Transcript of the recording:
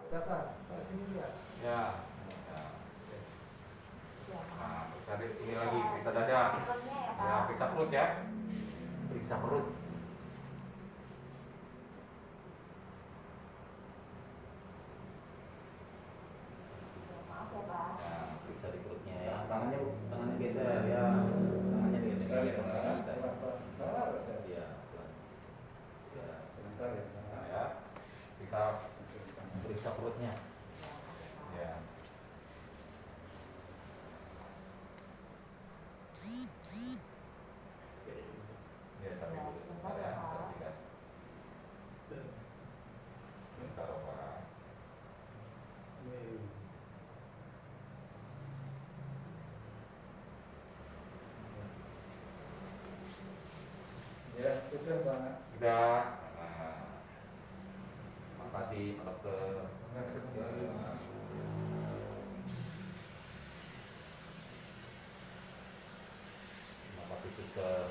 Dapat, Pak, sini lihat. Ya. Nah, periksa ini lagi, periksa dada. Ya, periksa perut ya. Periksa perut. Maaf ya Pak. Ya, periksa di perutnya ya. Tangannya geser ya. Tangannya geser. Ya. Ya. Nah, ya. Periksa perutnya. Ya. Ya, tapi dulu sebentar ya. Perhatikan. Sebentar, Pak. Ya, sudah Pak. Sudah. Nah, makasih Pak Dokter. Terima kasih suster.